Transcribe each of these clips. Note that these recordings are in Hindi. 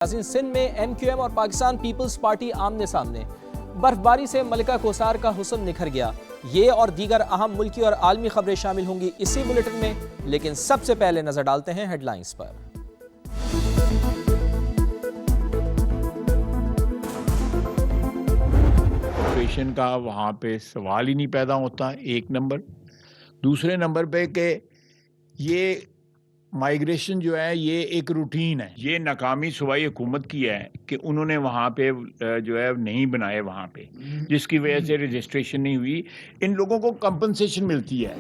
सिंध में MQM और पाकिस्तान पीपल्स पार्टी आमने सामने। बर्फबारी से मलिका कोसार का हुस्न निखर गया। ये और दीगर अहम मुल्की और आलमी खबरें शामिल होंगी इसी बुलेटिन में, लेकिन सबसे पहले नजर डालते हैं हेडलाइंस पर। ऑपरेशन का वहाँ पे सवाल ही नहीं पैदा होता, एक नंबर। दूसरे नंबर पे कि ये माइग्रेशन जो है ये एक रूटीन है। ये नाकामी सूबाई हुकूमत की है कि उन्होंने वहाँ पे जो है नहीं बनाए वहाँ पे, जिसकी वजह से रजिस्ट्रेशन नहीं हुई। इन लोगों को कंपनसेशन मिलती है।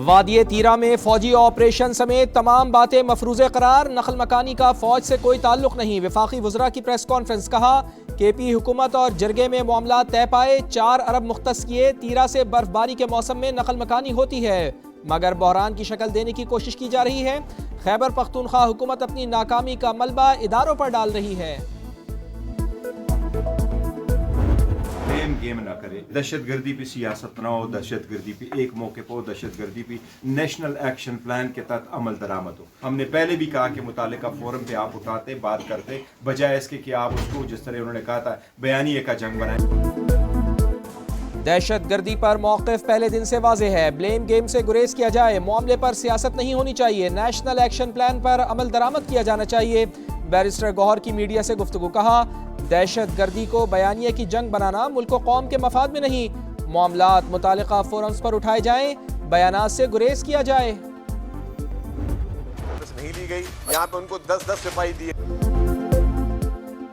वादिये तीरा में फौजी ऑपरेशन समेत तमाम बातें मफरूज़े करार। नकल मकानी का फौज से कोई ताल्लुक नहीं। वफाकी वज़रा की प्रेस कॉन्फ्रेंस। कहा KP हुकूमत और जरगे में मामला तय पाए। 4 अरब मुख्तस किए। तीरा से बर्फबारी के मौसम में नकल मकानी होती है, मगर बहरान की शक्ल देने की कोशिश की जा रही है। खैबर पख्तूनख्वा हुकूमत अपनी नाकामी का मलबा इदारों पर डाल रही है। गेम ना करे, दहशतगर्दी पे सियासत ना हो, दहशतगर्दी पे एक मौके पर हो, दहशतगर्दी पे नेशनल एक्शन प्लान के तहत अमल दरामद हो। हमने पहले भी कहा कि मुतालिका फोरम पे आप उठाते बात करते, बजाय इसके कि आप उसको जिस तरह उन्होंने कहा था बयानिए का जंग बनाए। दहशतगर्दी पर मौक़िफ़ पहले दिन से वाज़ेह है। ब्लेम गेम से गुरेज किया जाए। मामले पर सियासत नहीं होनी चाहिए। नेशनल एक्शन प्लान पर अमल दरामद किया जाना चाहिए। बैरिस्टर गौहर की मीडिया से गुफ्तगू। कहा दहशतगर्दी को बयानिए की जंग बनाना मुल्क व कौम के मफाद में नहीं। मामलात मुतालिका फोरम्स पर उठाए जाएं, बयानात से गुरेज किया जाए। नहीं ली गई, यहाँ पे उनको 10-10 सिपाही दिए।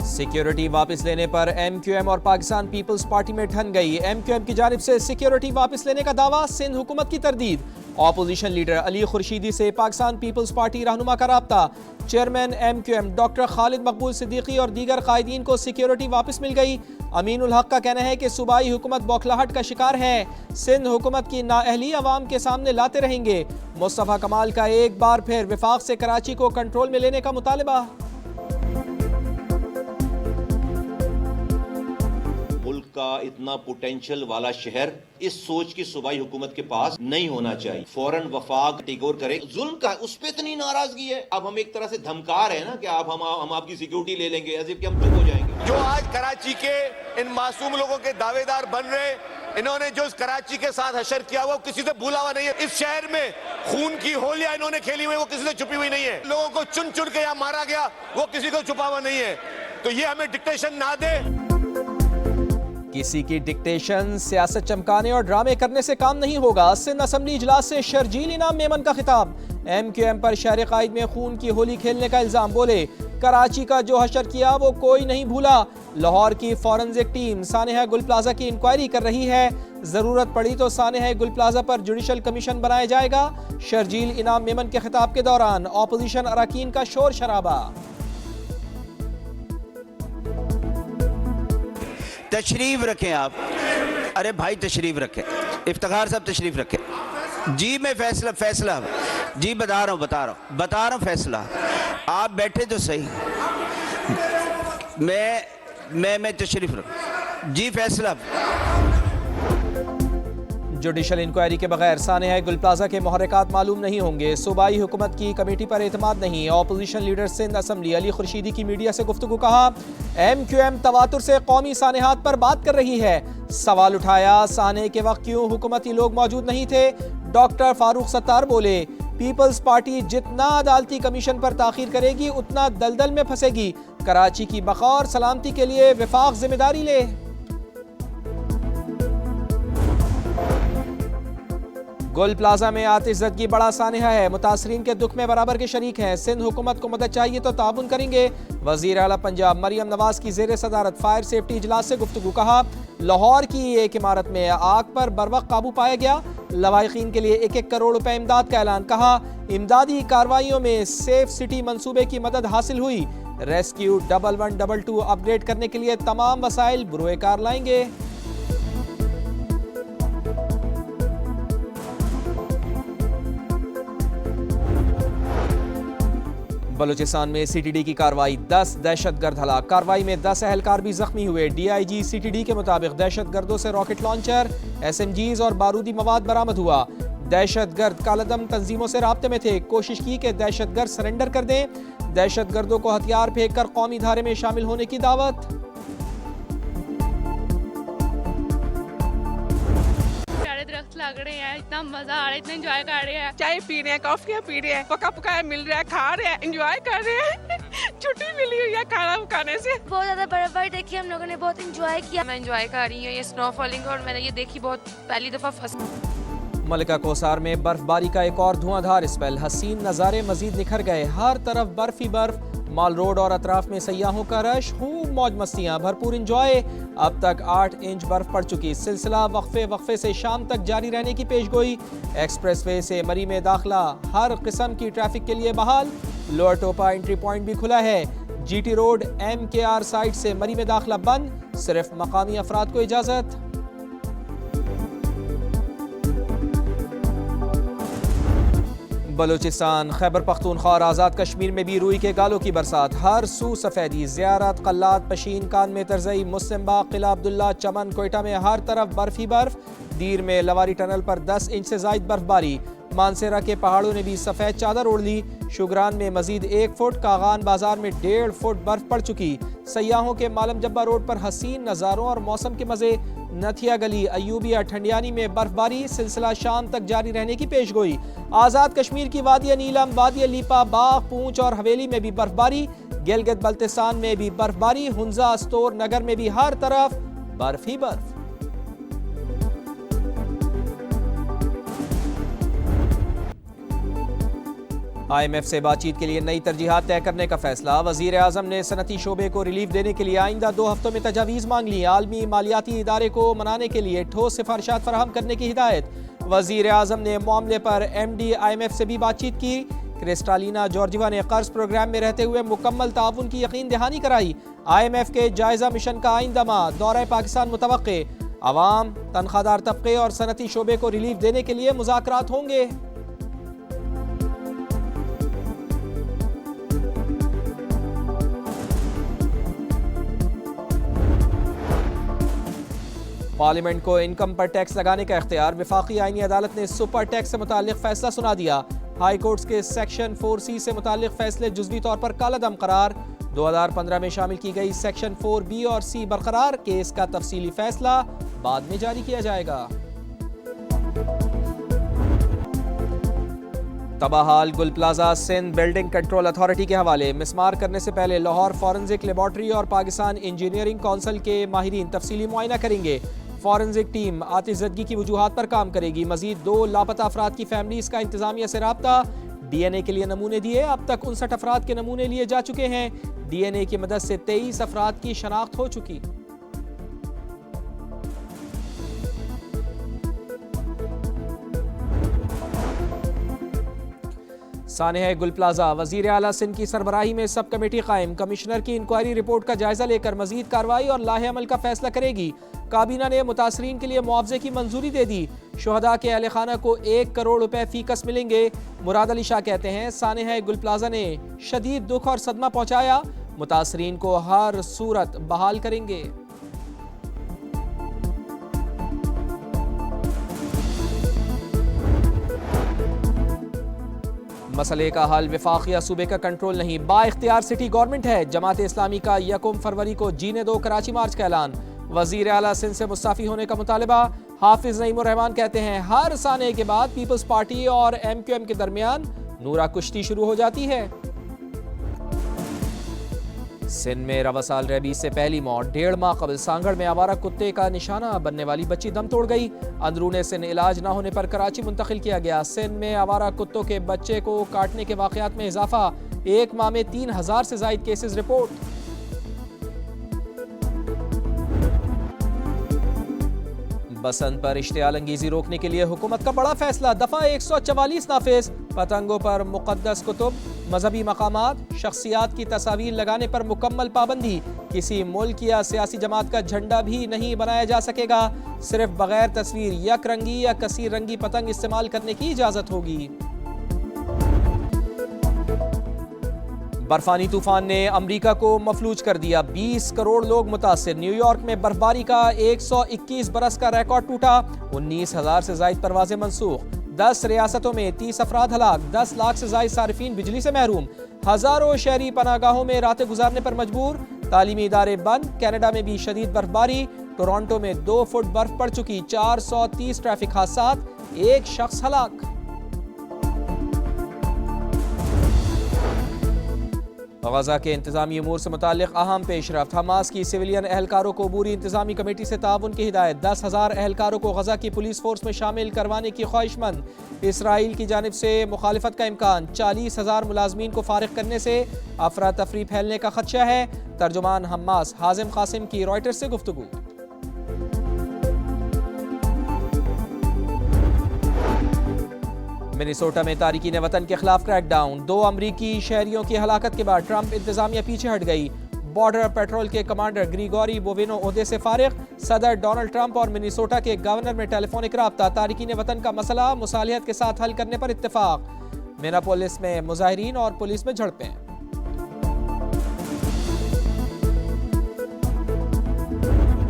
सिक्योरिटी वापस लेने पर MQM और पाकिस्तान पीपल्स पार्टी में ठन गई। MQM की जानिब से सिक्योरिटी वापस लेने का दावा, सिंध हुकूमत की तरदीद। ऑपोजिशन लीडर अली खुर्शीदी से पाकिस्तान पीपल्स पार्टी रहनुमा का राब्ता। चेयरमैन MQM डॉक्टर खालिद मकबूल सिद्दीकी और दीगर कायदीन को सिक्योरिटी वापस मिल गई। अमीनुल हक का कहना है कि सूबाई हुकूमत बौखलाहट का शिकार है। सिंध हुकूमत की नाअहली अवाम के सामने लाते रहेंगे। मुस्तफा कमाल का एक बार फिर विफाक से कराची को कंट्रोल में लेने का मुतालबा। मुल्क का इतना पोटेंशियल वाला शहर इस सोच की सूबाई हुकूमत के पास नहीं होना चाहिए। फौरन वफाक टेक ओवर करे। जुल्म का उस पे इतनी नाराजगी है। अब हम एक तरह से धमका रहे हैं ना कि आप हम आपकी सिक्योरिटी ले लेंगे, ऐसे कि हम चुप हो जाएंगे। जो आज कराची के इन मासूम लोगों के दावेदार बन रहे, इन्होंने जो इस कराची के साथ हशर किया वो किसी से भूला हुआ नहीं है। इस शहर में खून की होलियां इन्होंने खेली हुई, वो किसी से छुपी हुई नहीं है। लोगों को चुन चुन के यहाँ मारा गया, वो किसी को छुपा हुआ नहीं है। तो ये हमें डिक्टेशन ना दे। किसी की डिक्टेशन, सियासत चमकाने और ड्रामे करने से काम नहीं होगा। सिंध असम्बली इजलास से शर्जील इनाम मेमन का खिताब। MQM पर शहर कायद में खून की होली खेलने का इल्जाम। बोले कराची का जो हशर किया वो कोई नहीं भूला। लाहौर की फॉरेंसिक टीम सानेहा गुल प्लाजा की इंक्वायरी कर रही है। जरूरत पड़ी तो सानेहा गुल प्लाजा पर जुडिशल कमीशन बनाया जाएगा। शर्जील इनाम मेमन के खिताब के दौरान ऑपोजिशन अरकान का शोर शराबा। तशरीफ रखें आप। अरे भाई तशरीफ रखें। इफ्तिखार साहब तशरीफ रखें। जी मैं फैसला जी बता रहा हूँ फैसला। आप बैठे तो सही। मैं तशरीफ रख जी फैसला। जुडिशल इंक्वायरी के बगैर सानेहा गुल प्लाजा के मुहर्रिकात मालूम नहीं होंगे। सूबाई हुकूमत की कमेटी पर एतमाद नहीं। Opposition leader Sindh assembly Ali Khurshidi की मीडिया से गुफ्तगू। कहा MQM तवातुर से कौमी सानेहात पर बात कर रही है। सवाल उठाया साने के वक्त क्यों हुकूमती लोग मौजूद नहीं थे। डॉक्टर फारूक सत्तार बोले पीपल्स पार्टी जितना अदालती कमीशन पर ताखीर करेगी उतना दलदल में फंसेगी। कराची की बका और सलामती के लिए विफाक जिम्मेदारी ले। गुल प्लाजा में आतिशज़दगी बड़ा सानेहा है। मुतासरीन के दुख में बराबर के शरीक हैं। सिंध हुकूमत को मदद चाहिए तो ताउन करेंगे। वज़ीर आला पंजाब मरियम नवाज की ज़ेर सदारत फायर सेफ्टी इजलास से गुफ्तगू। कहा लाहौर की एक इमारत में आग पर बरवक्त काबू पाया गया। लवाहिकीन के लिए 1-1 करोड़ रुपए इमदाद का ऐलान। कहा इमदादी कार्रवाइयों में सेफ सिटी मंसूबे की मदद हासिल हुई। रेस्क्यू 1122 अपग्रेड करने के लिए तमाम वसाइल बुरोए कार लाएंगे। बलूचिस्तान में CTD की कार्रवाई। 10 दहशतगर्द हलाक। कार्रवाई में 10 एहलकार भी जख्मी हुए। DIG CTD के मुताबिक दहशतगर्दों से रॉकेट लॉन्चर, SMGs और बारूदी मवाद बरामद हुआ। दहशतगर्द कालादम तंजीमों से राब्ते में थे। कोशिश की कि दहशतगर्द सरेंडर कर दें। दहशतगर्दों को हथियार फेंक कर कौमी धारे में शामिल होने की दावत। दरख्त लग रहे हैं, इतना मजा आ रहा है, इतना एंजॉय कर रहे हैं। चाय पी रहे हैं, कॉफियाँ पी रहे हैं, पका पकाया मिल रहा है, खा रहे हैं, एंजॉय कर रहे हैं। छुट्टी मिली हुई है खाना पकाने से। बहुत ज्यादा बर्फबारी देखी, हम लोगों ने बहुत एंजॉय किया। मैं एंजॉय कर रही हूँ ये स्नोफॉलिंग, और मैंने ये देखी बहुत पहली दफा फर्स्ट। मलिका कोसार में बर्फबारी का एक और धुआंधार स्पेल, हसीन नज़ारे मजीद निखर गए। हर तरफ बर्फ ही बर्फ, माल रोड और अतराफ में सयाहों का रश, खूब मौज मस्तियाँ, भरपूर इंजॉय। अब तक 8 इंच बर्फ पड़ चुकी। सिलसिला वक्फे से शाम तक जारी रहने की पेशगोई। एक्सप्रेसवे से मरी में दाखिला हर किस्म की ट्रैफिक के लिए बहाल। लोअर टोपा एंट्री पॉइंट भी खुला है। GT रोड MKR साइड से मरी में दाखिला बंद, सिर्फ मकामी अफराद को इजाजत। बलूचिस्तान, खैबर पख्तूनख्वा और आज़ाद कश्मीर में भी रूई के गालों की बरसात। हर सू सफ़ेदी, ज़ियारत, कल्लात, पशीन, कान में तरजई, मुस्लिम बाग, किला अब्दुल्ला, चमन, कोयटा में हर तरफ बर्फ ही बर्फ। दीर में लवारी टनल पर 10 इंच से जायद बर्फबारी। मानसेरा के पहाड़ों ने भी सफ़ेद चादर ओढ़ ली। शुगरान में मजीद 1 फुट, कागान बाजार में 1.5 फुट बर्फ पड़ चुकी। सयाहों के मालम जब्बा रोड पर हसीन नज़ारों और मौसम के मज़े। नथिया गली, अयूबिया, ठंडियानी में बर्फबारी, सिलसिला शाम तक जारी रहने की पेशगोई। आज़ाद कश्मीर की वादिया नीलम, वादिया लीपा, बाग, पूंछ और हवेली में भी बर्फबारी। गिलगित बल्तिस्तान में भी बर्फबारी। हुंजा, स्तोर, नगर में भी हर तरफ बर्फ ही बर्फ। IMF से बातचीत के लिए नई तरजीहात तय करने का फैसला। वज़ीर आज़म ने सनती शोबे को रिलीफ देने के लिए आइंदा 2 हफ्तों में तजावीज़ मांग ली। आलमी मालियाती इदारे को मनाने के लिए ठोस सिफारिशात फराहम करने की हिदायत। वज़ीर आज़म ने मामले पर MD IMF से भी बातचीत की। क्रिस्टालिना जॉर्जिवा ने कर्ज प्रोग्राम में रहते हुए मुकम्मल ताउन की यकीन दहानी कराई। IMF के जायजा मिशन का आइंदा माह दौरा पाकिस्तान मुतवक्के। अवाम, तनख्वाहदार तबके और सनती शोबे को रिलीफ देने के लिए मुज़ाकरात होंगे। पार्लियामेंट को इनकम पर टैक्स लगाने का इख्तियार। वफाकी आईनी अदालत ने सुपर टैक्स से मुताल्लिक फैसला सुना दिया। हाई कोर्ट के सेक्शन 4C से मुताल्लिक फैसले जुज़वी तौर पर कालअदम करार। 2015 में शामिल की गई सेक्शन 4B और C बरकरार। केस का तफसीली फैसला बाद में जारी किया जाएगा। तबाहाल Gul plaza Sindh building control authority के हवाले। मिसमार करने से पहले लाहौर फॉरेंसिक लेबॉर्ट्री और पाकिस्तान इंजीनियरिंग काउंसिल के माहिरीन तफसीली मुआयना करेंगे। फॉरेंसिक टीम आतिशज़दगी की वजूहात पर काम करेगी। मजीद 2 लापता अफराद की फैमिलीज का इंतजामिया से राब्ता। DNA के लिए नमूने दिए। अब तक 59 अफराद के नमूने लिए जा चुके हैं। DNA की मदद से 23 अफराद की शनाख्त हो चुकी। सानेह गुल प्लाजा, वजीर आला सिंध की सरबराही में सब कमेटी कायम। कमिश्नर की इंक्वायरी रिपोर्ट का जायजा लेकर मजीद कार्रवाई और लाहे अमल का फैसला करेगी। काबीना ने मुतासरीन के लिए मुआवजे की मंजूरी दे दी। शुहदा के अहले खाना को 1 करोड़ रुपए फीकस मिलेंगे। मुराद अली शाह कहते हैं सानेह गुल प्लाजा ने शदीद दुख और सदमा पहुंचाया। मुतासरीन को हर सूरत बहाल करेंगे। मसले का हल वफाक या सूबे का कंट्रोल नहीं, बाइख्तियार सिटी गवर्नमेंट है। जमात इस्लामी का 1 फरवरी को जीने दो कराची मार्च का ऐलान। वजीर आला सिंध से मुस्ताफी होने का मुतालबा। हाफिज नईमुर रहमान कहते हैं हर साने के बाद पीपल्स पार्टी और MQM के दरमियान नूरा कुश्ती शुरू हो जाती है। सिंध में रवा साल रेबीज से पहली मौत। 1.5 माह कबल सांगड़ में आवारा कुत्ते का निशाना बनने वाली बच्ची दम तोड़ गई। अंदरूने सिंध इलाज न होने पर कराची मुंतकिल किया गया। सिंध में आवारा कुत्तों के बच्चे को काटने के वाकयात में इजाफा। 1 माह में 3000 से जायद केसेस रिपोर्ट। बसंत पर इश्तियाल अंगेजी रोकने के लिए हुकूमत का बड़ा फैसला। दफा 144 नाफिज। पतंगों पर मुकद्दस कुतुब, मजहबी मकामात, शख्सियात की तस्वीर लगाने पर मुकम्मल पाबंदी। किसी मुल्क या सियासी जमात का झंडा भी नहीं बनाया जा सकेगा। सिर्फ बगैर तस्वीर यक रंगी या कसीर रंगी पतंग इस्तेमाल करने की इजाजत होगी। बर्फानी तूफान ने अमेरिका को मफलूज कर दिया। 20 करोड़ लोग मुतासिर। न्यूयॉर्क में बर्फबारी का 121 बरस का रिकॉर्ड टूटा। 19,000 से जायद परवाजें मंसूख। 10 रियासतों में 30 अफराद हलाक, 10 लाख से ज्यादा सारिफीन बिजली से महरूम, हजारों शहरी पनागाहों में रातें गुजारने पर मजबूर, तालीमी इदारे बंद, कनाडा में भी शदीद बर्फबारी, टोरंटो में 2 फुट बर्फ पड़ चुकी, 430 ट्रैफिक हादसात, 1 शख्स हलाक। गजा के इंतजामी अमूर से मुताल्लिक अहम पेशरफ्त, हमास की सिविलियन एहलकारों को अबूरी इंतजामी कमेटी से ताउन की हिदायत, 10,000 एहलकारों को गजा की पुलिस फोर्स में शामिल करवाने की ख्वाहिशमंद, इसराइल की जानिब से मुखालिफत का इम्कान, 40,000 मुलाजमीन को फारिग करने से अफरा तफरी फैलने का खदशा है। तर्जुमान हमास हाजिम कासिम की रॉयटर्स से गुफ्तगू। मिनेसोटा में तारिकीन वतन के खिलाफ क्रैकडाउन, 2 अमरीकी शहरियों की हलाकत के बाद ट्रंप इंतजामिया पीछे हट गई। बॉर्डर पेट्रोल के कमांडर ग्रीगोरी बोवेनो ओहदे से फारिग, सदर डोनाल्ड ट्रंप और मिनेसोटा के गवर्नर में टेलीफोनिक राब्ता, तारिकीन वतन का मसला मुसालिहत के साथ हल करने पर इत्तेफाक। मिनापोलिस में मुजाहिरीन और पुलिस में झड़पें।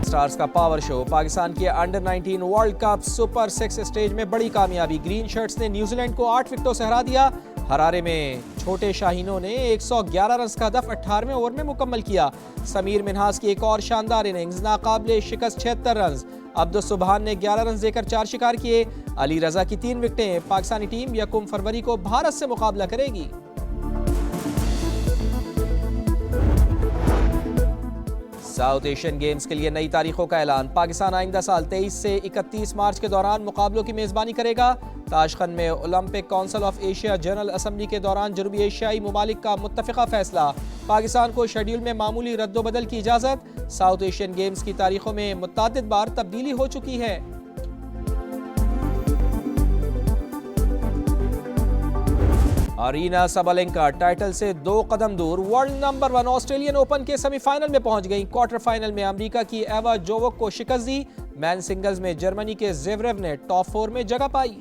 स्टार्स का पावर शो, पाकिस्तान के under 19 world cup super 6 stage में बड़ी कामयाबी, ग्रीन शर्ट्स ने न्यूजीलैंड को 8 विकेटों से हरा दिया। हरारे में छोटे शाहीनों ने 111 रन का हदफ 18वें ओवर में मुकम्मल किया। समीर मिन्हास की एक और शानदार इनिंग्स, नाकाबिले शिकस्त 76 रन। अब्दुल सुबहान ने 11 रन देकर 4 शिकार किए। अली रजा की 3 विकेटें। पाकिस्तानी टीम 1 फरवरी को भारत से मुकाबला करेगी। साउथ एशियन गेम्स के लिए नई तारीखों का ऐलान, पाकिस्तान आइंदा साल 23 से 31 मार्च के दौरान मुकाबलों की मेज़बानी करेगा। ताशखंड में Olympic council of Asia general assembly के दौरान जनूबी एशियाई ममालिक का मुत्तफ़िका फैसला, पाकिस्तान को शेड्यूल में मामूली रद्दोबदल की इजाज़त। साउथ एशियन गेम्स की तारीखों में मुतअद्दिद बार तब्दीली हो चुकी है। अरीना सबलेंका टाइटल से 2 कदम दूर, वर्ल्ड नंबर 1 ऑस्ट्रेलियन ओपन के सेमीफाइनल में पहुंच गई। क्वार्टर फाइनल में अमेरिका की एवा जोवोक को शिकस्त दी। मैन सिंगल्स में जर्मनी के ज़ेवरेव ने टॉप 4 में जगह पाई।